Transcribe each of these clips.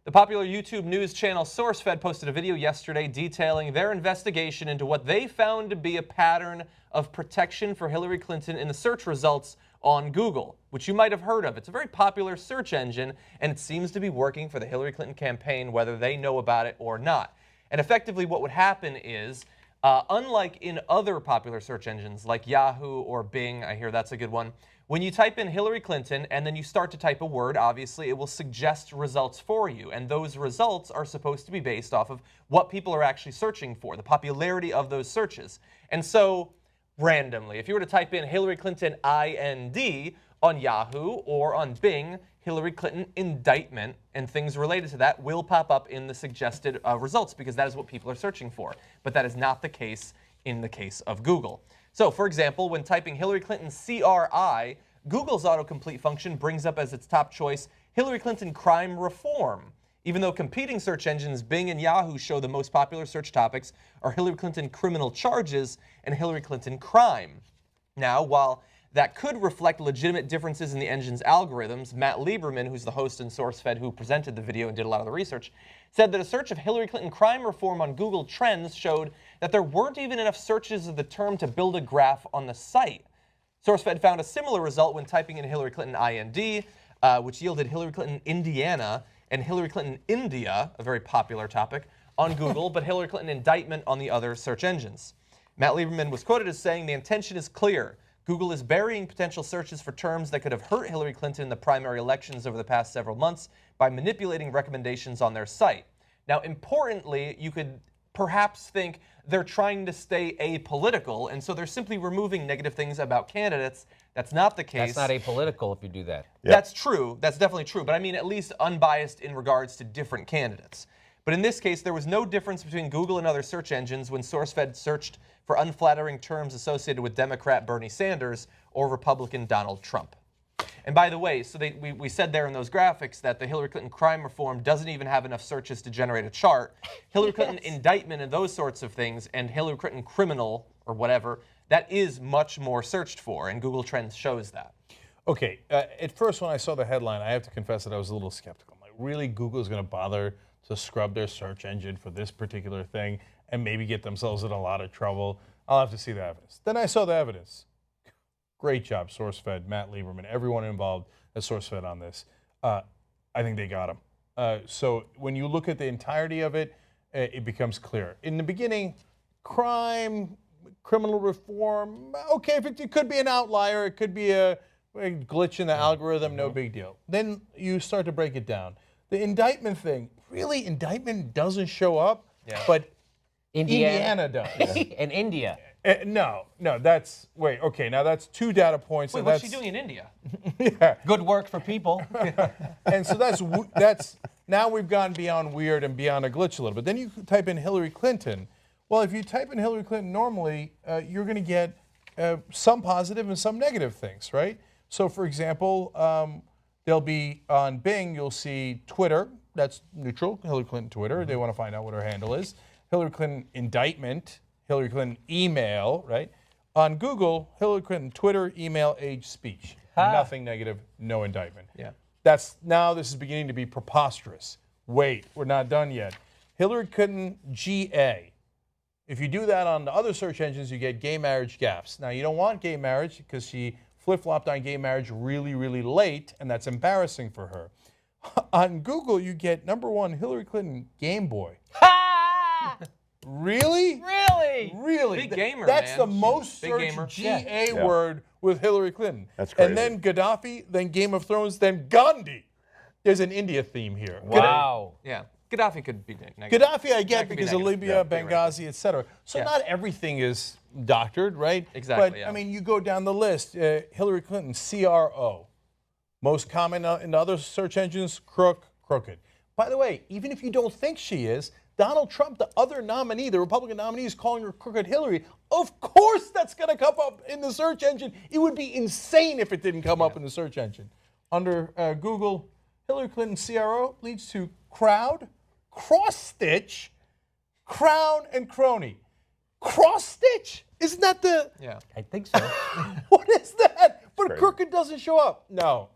The popular YouTube news channel SourceFed posted a video yesterday detailing their investigation into what they found to be a pattern of protection for Hillary Clinton in the search results on Google, which you might have heard of. It's a very popular search engine, and it seems to be working for the Hillary Clinton campaign, whether they know about it or not. And effectively what would happen is, unlike in other popular search engines like Yahoo or Bing, I hear that's a good one, when you type in Hillary Clinton and then you start to type a word, obviously it will suggest results for you. And those results are supposed to be based off of what people are actually searching for, the popularity of those searches. And so, randomly, if you were to type in Hillary Clinton IND on Yahoo or on Bing, Hillary Clinton indictment and things related to that will pop up in the suggested results because that is what people are searching for. But that is not the case in the case of Google. So, for example, when typing Hillary Clinton CRI, Google's autocomplete function brings up as its top choice Hillary Clinton crime reform, even though competing search engines Bing and Yahoo show the most popular search topics are Hillary Clinton criminal charges and Hillary Clinton crime. Now, while that could reflect legitimate differences in the engine's algorithms, Matt Lieberman, who's the host in SourceFed who presented the video and did a lot of the research, said that a search of Hillary Clinton crime reform on Google Trends showed that there weren't even enough searches of the term to build a graph on the site. SourceFed found a similar result when typing in Hillary Clinton IND, which yielded Hillary Clinton Indiana and Hillary Clinton India, a very popular topic, on Google, but Hillary Clinton indictment on the other search engines. Matt Lieberman was quoted as saying, "The intention is clear. Google is burying potential searches for terms that could have hurt Hillary Clinton in the primary elections over the past several months by manipulating recommendations on their site." Now, importantly, you could perhaps think they're trying to stay apolitical, and so they're simply removing negative things about candidates. That's not the case. That's not apolitical if you do that. Yep. That's true. That's definitely true. But I mean, at least unbiased in regards to different candidates. But in this case, there was no difference between Google and other search engines when SourceFed searched for unflattering terms associated with Democrat Bernie Sanders or Republican Donald Trump. And by the way, so we said there in those graphics that the Hillary Clinton crime reform doesn't even have enough searches to generate a chart. Hillary Clinton indictment and those sorts of things, and Hillary Clinton criminal or whatever, that is much more searched for, and Google Trends shows that. Okay, at first when I saw the headline, I have to confess that I was a little skeptical. Like, really, Google's going to bother to scrub their search engine for this particular thing and maybe get themselves in a lot of trouble? I'll have to see the evidence. Then I saw the evidence. Great job, SourceFed, Matt Lieberman, everyone involved at SourceFed on this. I think they got him. So when you look at the entirety of it, it becomes clear. In the beginning, crime, criminal reform, okay, if it could be an outlier, it could be a glitch in the algorithm, no big deal. Then you start to break it down. The indictment thing, really, indictment doesn't show up, but Indiana does. And India. No, that's, wait, okay, now that's 2 data points. Wait, what's she doing in India? Yeah. Good work for people. And so that's, now we've gone beyond weird and beyond a glitch a little bit. Then you type in Hillary Clinton. Well, if you type in Hillary Clinton normally, you're going to get some positive and some negative things, right? So, for example, there'll be on Bing, you'll see Twitter. That's neutral, Hillary Clinton Twitter. They want to find out what her handle is. Hillary Clinton indictment, Hillary Clinton email, right? On Google, Hillary Clinton Twitter, email, age, speech. Nothing negative, no indictment. Yeah. Now this is beginning to be preposterous. Wait, we're not done yet. Hillary Clinton GA. If you do that on the other search engines, you get gay marriage gaffes. Now, you don't want gay marriage because she flip-flopped on gay marriage really, really late, and that's embarrassing for her. On Google, you get #1, Hillary Clinton Game Boy. Really? Really? Really? Big gamer, That's man. the most Big searched gamer. GA word with Hillary Clinton. That's crazy. And then Gaddafi, then Game of Thrones, then Gandhi. There's an India theme here. Wow. Yeah. Gaddafi could be negative. Gaddafi I get could be because of negative. Libya, Yeah, Benghazi, etc. So not everything is doctored, right? Exactly, But, yeah. I mean, you go down the list. Hillary Clinton, CRO. Most common in the other search engines, crooked. By the way, even if you don't think she is, Donald Trump, the other nominee, the Republican nominee, is calling her crooked Hillary. Of course that's going to come up in the search engine. It would be insane if it didn't come up in the search engine. Under Google, Hillary Clinton CRO leads to crowd, cross-stitch, crown, and crony. Cross-stitch? Isn't that the... Yeah. I think so. What is that? But crazy. crooked doesn't show up. No.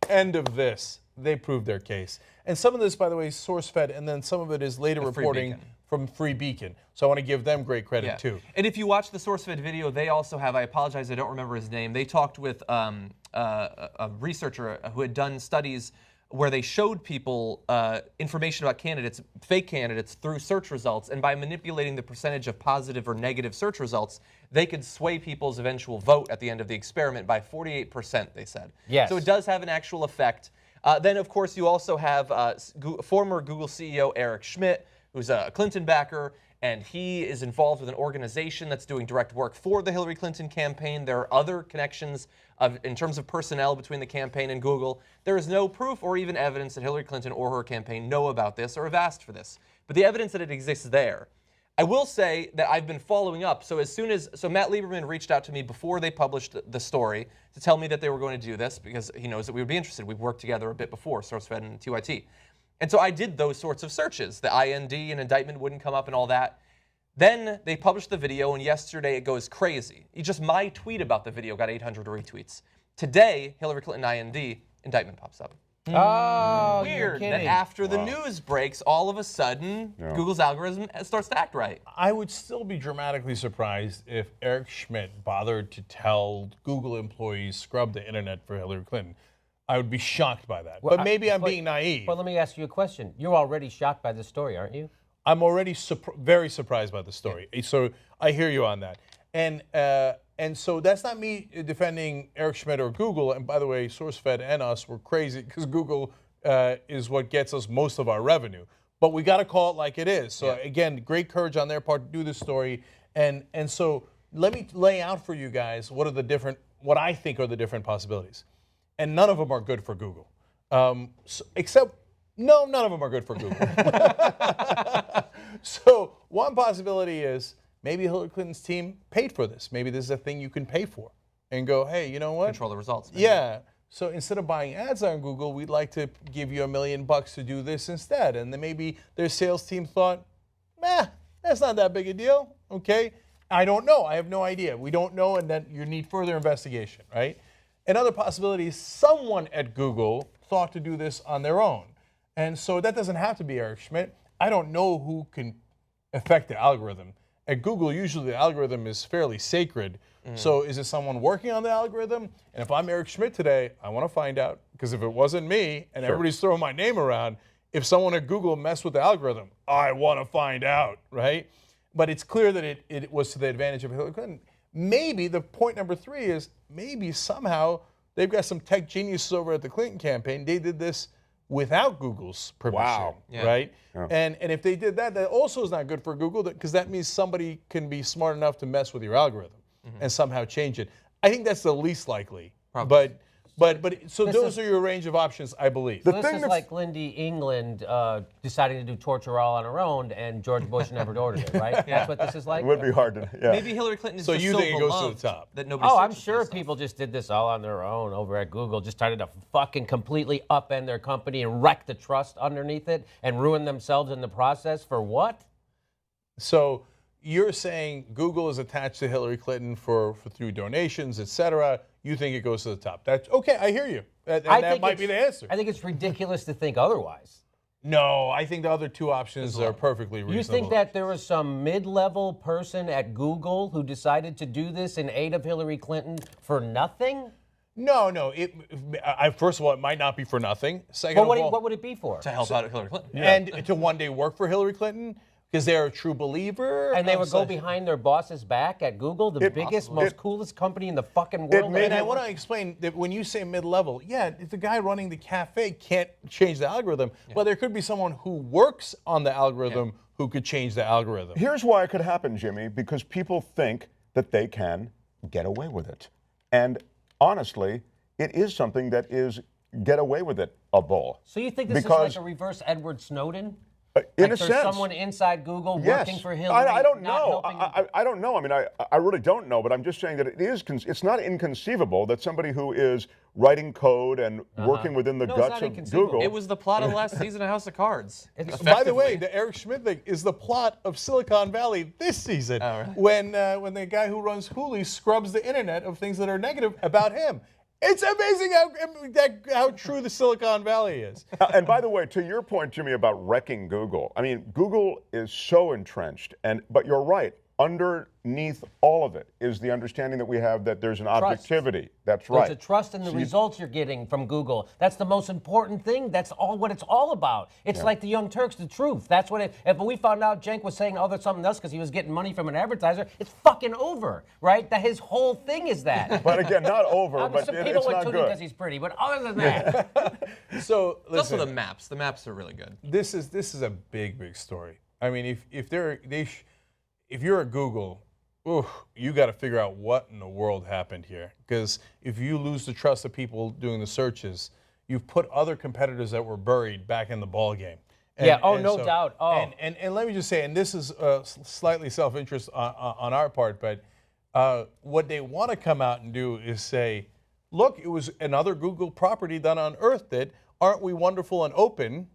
End of this. they proved their case. And some of this, by the way, is source-fed, and then some of it is later reporting from Free Beacon. So I want to give them great credit, too. And if you watch the SourceFed video, they also have, I apologize, I don't remember his name, they talked with a researcher who had done studies where they showed people information about candidates, fake candidates, through search results, and by manipulating the percentage of positive or negative search results, they could sway people's eventual vote at the end of the experiment by 48%, they said. Yes. So it does have an actual effect. Then, of course, you also have former Google CEO Eric Schmidt, who's a Clinton backer, and he is involved with an organization that's doing direct work for the Hillary Clinton campaign. There are other connections in terms of personnel between the campaign and Google. There is no proof or even evidence that Hillary Clinton or her campaign know about this or have asked for this. But the evidence that it exists there. I will say that I've been following up. So Matt Lieberman reached out to me before they published the story to tell me that they were going to do this because he knows that we would be interested. We've worked together a bit before, SourceFed and TYT. And so I did those sorts of searches. The IND and indictment wouldn't come up and all that. Then they published the video, and yesterday it goes crazy. Just my tweet about the video got 800 retweets. Today, Hillary Clinton IND, indictment pops up. Oh, Weird that after the news breaks, all of a sudden, Google's algorithm starts to act right. I would still be dramatically surprised if Eric Schmidt bothered to tell Google employees scrub the internet for Hillary Clinton. I would be shocked by that. But maybe I'm being naive. But let me ask you a question. You're already shocked by this story, aren't you? I'm already very surprised by the story. So I hear you on that. And so that's not me defending Eric Schmidt or Google. And by the way, SourceFed and us were crazy because Google is what gets us most of our revenue. But we got to call it like it is. So again, great courage on their part to do this story. And so let me lay out for you guys what I think are the different possibilities. And none of them are good for Google. None of them are good for Google. So one possibility is maybe Hillary Clinton's team paid for this. Maybe this is a thing you can pay for and go, hey, you know what? Control the results. Maybe. Yeah. So instead of buying ads on Google, we'd like to give you $1 million to do this instead. And then maybe their sales team thought, that's not that big a deal. Okay. I don't know. I have no idea. We don't know, and then you need further investigation, right? Another possibility is someone at Google thought to do this on their own. And so that doesn't have to be Eric Schmidt. I don't know who can affect the algorithm. At Google, usually the algorithm is fairly sacred. So is it someone working on the algorithm? And if I'm Eric Schmidt today, I want to find out. Because if it wasn't me, and everybody's throwing my name around, if someone at Google messed with the algorithm, I want to find out, right? But it's clear that it was to the advantage of Hillary Clinton. Maybe the point number 3 is maybe somehow they've got some tech geniuses over at the Clinton campaign. They did this without Google's permission, right? Yeah. And if they did that, that also is not good for Google because that means somebody can be smart enough to mess with your algorithm and somehow change it. I think that's the least likely. Probably. But so those are your range of options, I believe. So this is like Lindy England deciding to do torture all on her own, and George Bush never ordered it, right? That's what this is like? It would be hard to, Maybe Hillary Clinton is so just you so think it goes beloved to the top. That nobody I'm sure people just did this all on their own over at Google, just started to fucking completely upend their company and wreck the trust underneath it and ruin themselves in the process for what? So you're saying Google is attached to Hillary Clinton for through donations, et cetera. You think it goes to the top. That's okay, I hear you. And that might be the answer. I think it's ridiculous to think otherwise. No, I think the other 2 options are perfectly reasonable. You think that there was some mid-level person at Google who decided to do this in aid of Hillary Clinton for nothing? No. First of all, it might not be for nothing. Second of all, what would it be for? To help out Hillary Clinton. And to one day work for Hillary Clinton because they're a true believer. And they would go behind their boss's back at Google, the biggest, most coolest company in the fucking world. And I want to explain that when you say mid-level, the guy running the cafe can't change the algorithm, but there could be someone who works on the algorithm who could change the algorithm. Here's why it could happen, Jimmy, because people think that they can get away with it. And honestly, it is something that is get away with it-able. So you think this is like a reverse Edward Snowden? In like a there's sense. someone inside Google working for Hillary. I don't know. I don't know. I mean, I really don't know. But I'm just saying that it's not inconceivable that somebody who is writing code and working within the guts of Google. It was the plot of the last season of House of Cards. By the way, the Eric Schmidt thing is the plot of Silicon Valley this season. Oh, really? When the guy who runs Hulu scrubs the internet of things that are negative about him. It's amazing how true the Silicon Valley is. And by the way, to your point, Jimmy, about wrecking Google, I mean, Google is so entrenched, but you're right. Underneath all of it is the understanding that we have that there's an objectivity. That's right. There's a trust in the results you're getting from Google. That's the most important thing. That's all what it's all about. It's like the Young Turks, the truth. That's what if we found out Cenk was saying there's something else because he was getting money from an advertiser, it's fucking over, right? That his whole thing is that. But again, not over, but some it's people would not tune in good. because he's pretty, but other than that. So It's also listen, the maps. The maps are really good. this is a big story. I mean, if you're at Google, you got to figure out what in the world happened here. Because if you lose the trust of people doing the searches, you've put other competitors that were buried back in the ball game. No doubt. Oh. And let me just say, and this is slightly self-interest on our part, but what they want to come out and do is say, look, it was another Google property that unearthed it. Aren't we wonderful and open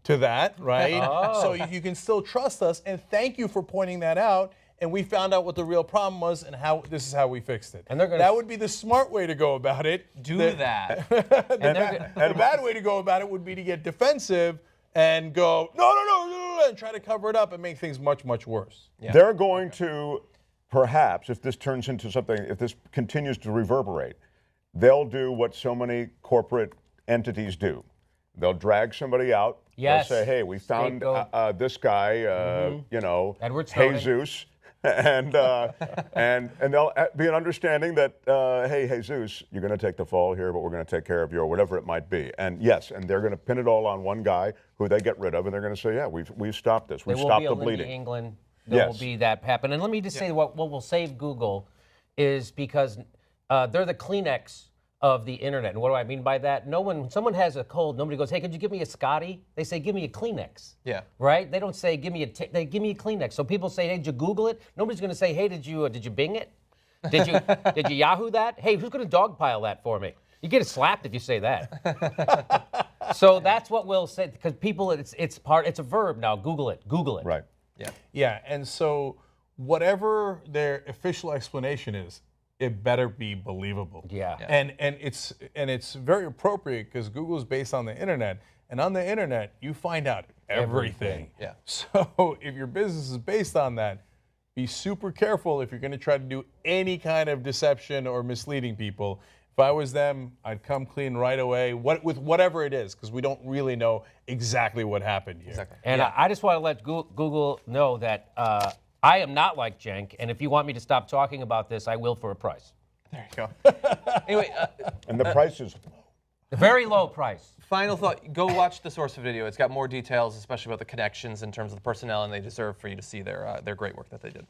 to that, right? So you can still trust us, and thank you for pointing that out. And we found out what the real problem was, and this is how we fixed it. And they're gonna that would be the smart way to go about it. Do that. The bad way to go about it would be to get defensive and go, no, and try to cover it up and make things much worse. Yeah. They're going to, perhaps, if this turns into something, if this continues to reverberate, they'll do what so many corporate entities do. They'll drag somebody out. Yes. They'll say, hey, we found this guy, Edward Snowden. Jesus. And they'll be an understanding that, hey, Jesus, you're going to take the fall here, but we're going to take care of you, or whatever it might be. And yes, and they're going to pin it all on one guy who they get rid of, and they're going to say, yeah, we've stopped this. We've stopped the bleeding. England. There will be that happen. And let me just say what will save Google is because they're the Kleenex of the internet. And what do I mean by that? When someone has a cold, nobody goes, hey, could you give me a Scotty? They say, give me a Kleenex. Yeah. Right? They don't say, give me a Kleenex. So people say, hey, did you Google it? Nobody's going to say, hey, did you Bing it? Did you Yahoo that? Hey, who's going to dogpile that for me? You get slapped if you say that. So that's what we'll say, because people, it's a verb now. Google it. Right. Yeah. Yeah, and so whatever their official explanation is, it better be believable. Yeah. And it's very appropriate because Google is based on the internet, and on the internet you find out everything. Yeah. So if your business is based on that, be super careful if you're going to try to do any kind of deception or misleading people. If I was them, I'd come clean right away with whatever it is, because we don't really know exactly what happened here. Exactly. And I just want to let Google know that I am not like Cenk, and if you want me to stop talking about this, I will for a price. There you go. Anyway, And the price is A very low price. final thought, go watch the source video. It's got more details, especially about the connections in terms of the personnel, and they deserve for you to see their great work that they did.